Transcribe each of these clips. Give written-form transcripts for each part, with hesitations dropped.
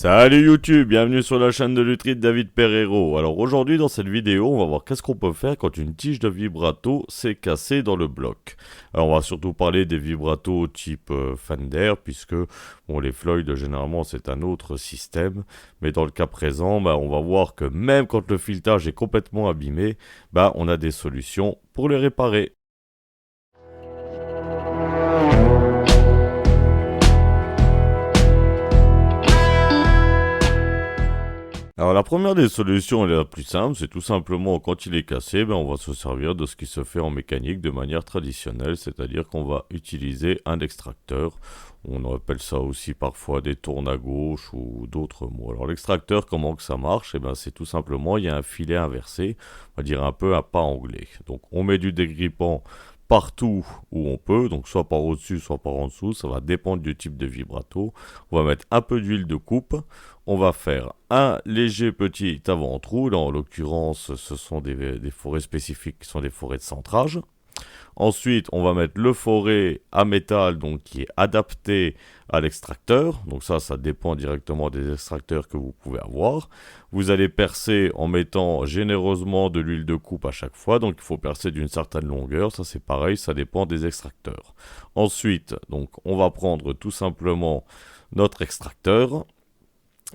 Salut YouTube, bienvenue sur la chaîne de Lutrit David Pereiro. Alors aujourd'hui dans cette vidéo, on va voir qu'est-ce qu'on peut faire quand une tige de vibrato s'est cassée dans le bloc. Alors on va surtout parler des vibratos type Fender, puisque bon, les Floyd généralement c'est un autre système. Mais dans le cas présent, on va voir que même quand le filetage est complètement abîmé, on a des solutions pour les réparer. Alors la première des solutions, elle est la plus simple, c'est tout simplement quand il est cassé, on va se servir de ce qui se fait en mécanique de manière traditionnelle, c'est-à-dire qu'on va utiliser un extracteur. On appelle ça aussi parfois des tournes à gauche ou d'autres mots. Alors l'extracteur, comment que ça marche? C'est tout simplement, il y a un filet inversé, on va dire un peu un pas anglais. Donc on met du dégrippant partout où on peut, donc soit par au-dessus, soit par en dessous, ça va dépendre du type de vibrato. On va mettre un peu d'huile de coupe, on va faire un léger petit avant-trou, là en l'occurrence ce sont des forêts spécifiques qui sont des forêts de centrage. Ensuite, on va mettre le forêt à métal, donc qui est adapté à l'extracteur. Donc ça dépend directement des extracteurs que vous pouvez avoir. Vous allez percer en mettant généreusement de l'huile de coupe à chaque fois. Donc il faut percer d'une certaine longueur. Ça c'est pareil, ça dépend des extracteurs. Ensuite, donc on va prendre tout simplement notre extracteur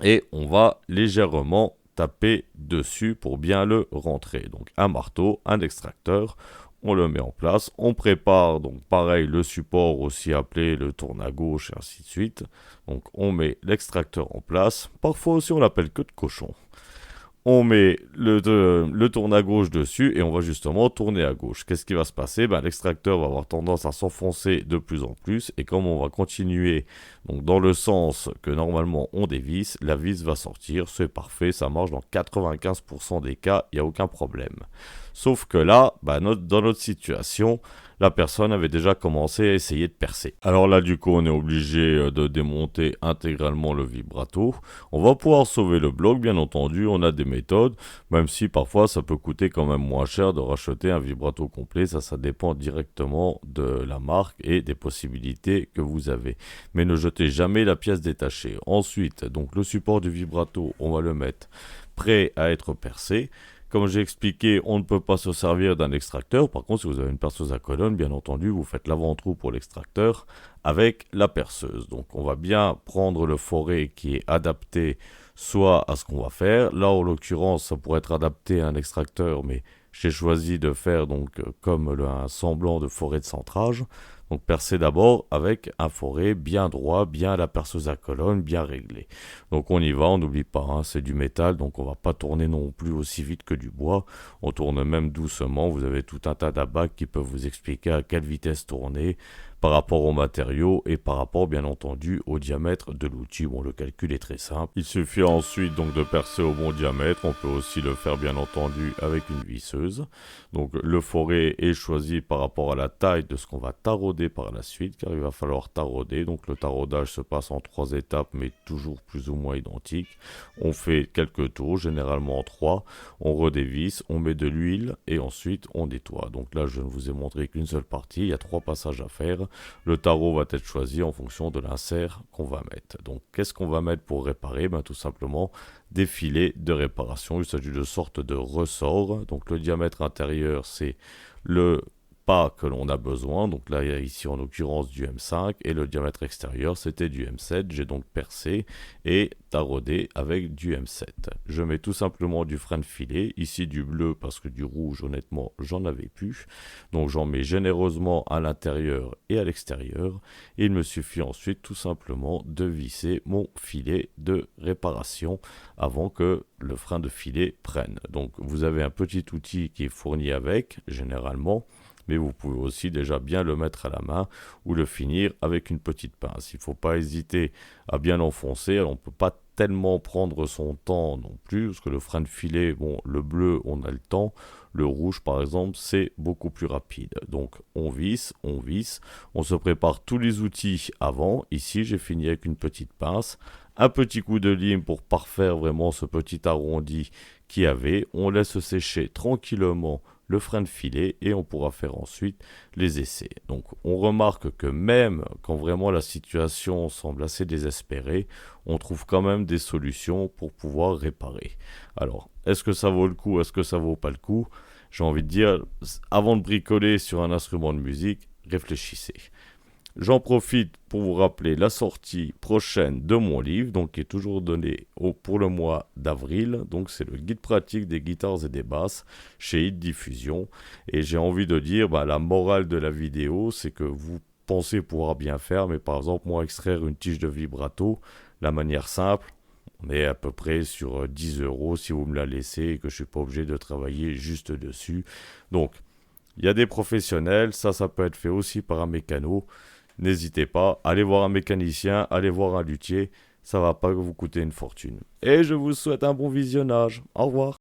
et on va légèrement taper dessus pour bien le rentrer. Donc un marteau, un extracteur, on le met en place, on prépare donc pareil le support aussi appelé le tourne à gauche et ainsi de suite. Donc on met l'extracteur en place, parfois aussi on l'appelle queue de cochon. On met le tourne à gauche dessus et on va justement tourner à gauche. Qu'est-ce qui va se passer? L'extracteur va avoir tendance à s'enfoncer de plus en plus et comme on va continuer donc dans le sens que normalement on dévisse, la vis va sortir, c'est parfait, ça marche dans 95% des cas, il n'y a aucun problème. Sauf que là, dans notre situation, la personne avait déjà commencé à essayer de percer. Alors là, du coup, on est obligé de démonter intégralement le vibrato. On va pouvoir sauver le bloc, bien entendu, on a des méthodes, même si parfois ça peut coûter quand même moins cher de racheter un vibrato complet, ça dépend directement de la marque et des possibilités que vous avez. Mais ne jetez jamais la pièce détachée. Ensuite, donc le support du vibrato, on va le mettre prêt à être percé. Comme j'ai expliqué, on ne peut pas se servir d'un extracteur. Par contre, si vous avez une perceuse à colonne, bien entendu, vous faites l'avant-trou pour l'extracteur avec la perceuse. Donc, on va bien prendre le forêt qui est adapté soit à ce qu'on va faire. Là, en l'occurrence, ça pourrait être adapté à un extracteur, mais j'ai choisi de faire donc comme un semblant de forêt de centrage. Donc percer d'abord avec un forêt bien droit, bien à la perceuse à colonne, bien réglé. Donc on y va, on n'oublie pas, c'est du métal, donc on va pas tourner non plus aussi vite que du bois. On tourne même doucement, vous avez tout un tas d'abacs qui peuvent vous expliquer à quelle vitesse tourner par rapport aux matériaux et par rapport bien entendu au diamètre de l'outil. Bon, le calcul est très simple. Il suffit ensuite donc de percer au bon diamètre. On peut aussi le faire bien entendu avec une visseuse. Donc le forêt est choisi par rapport à la taille de ce qu'on va tarauder par la suite, car il va falloir tarauder. Donc le taraudage se passe en 3 étapes, mais toujours plus ou moins identiques. On fait quelques tours, généralement 3. On redévisse, on met de l'huile et ensuite on nettoie. Donc là, je ne vous ai montré qu'une seule partie. Il y a 3 passages à faire. Le tarot va être choisi en fonction de l'insert qu'on va mettre. Donc qu'est-ce qu'on va mettre pour réparer? Tout simplement des filets de réparation. Il s'agit de sortes de ressorts. Donc le diamètre intérieur, c'est le pas que l'on a besoin. Donc là, il y a ici en l'occurrence du M5 et le diamètre extérieur, c'était du M7. J'ai donc percé et taraudé avec du M7. Je mets tout simplement du frein de filet, ici du bleu parce que du rouge, honnêtement, j'en avais plus. Donc j'en mets généreusement à l'intérieur et à l'extérieur. Et il me suffit ensuite tout simplement de visser mon filet de réparation avant que le frein de filet prenne. Donc vous avez un petit outil qui est fourni avec, généralement, mais vous pouvez aussi déjà bien le mettre à la main ou le finir avec une petite pince. Il ne faut pas hésiter à bien l'enfoncer. Alors on ne peut pas tellement prendre son temps non plus, parce que le frein de filet, bon, le bleu, on a le temps. Le rouge, par exemple, c'est beaucoup plus rapide. Donc on visse, on se prépare tous les outils avant. Ici, j'ai fini avec une petite pince, Un petit coup de lime pour parfaire vraiment ce petit arrondi qu'il y avait. On laisse sécher tranquillement le frein de filet et on pourra faire ensuite les essais. Donc on remarque que même quand vraiment la situation semble assez désespérée, on trouve quand même des solutions pour pouvoir réparer. Alors, est-ce que ça vaut le coup, est-ce que ça vaut pas le coup? J'ai envie de dire, avant de bricoler sur un instrument de musique, réfléchissez. J'en profite pour vous rappeler la sortie prochaine de mon livre, donc qui est toujours donné pour le mois d'avril. Donc c'est le guide pratique des guitares et des basses chez Hit Diffusion. Et j'ai envie de dire, la morale de la vidéo, c'est que vous pensez pouvoir bien faire, mais par exemple, moi, extraire une tige de vibrato, la manière simple, on est à peu près sur 10 euros si vous me la laissez et que je ne suis pas obligé de travailler juste dessus. Donc, il y a des professionnels, ça peut être fait aussi par un mécano. N'hésitez pas, allez voir un mécanicien, allez voir un luthier, ça va pas vous coûter une fortune. Et je vous souhaite un bon visionnage. Au revoir.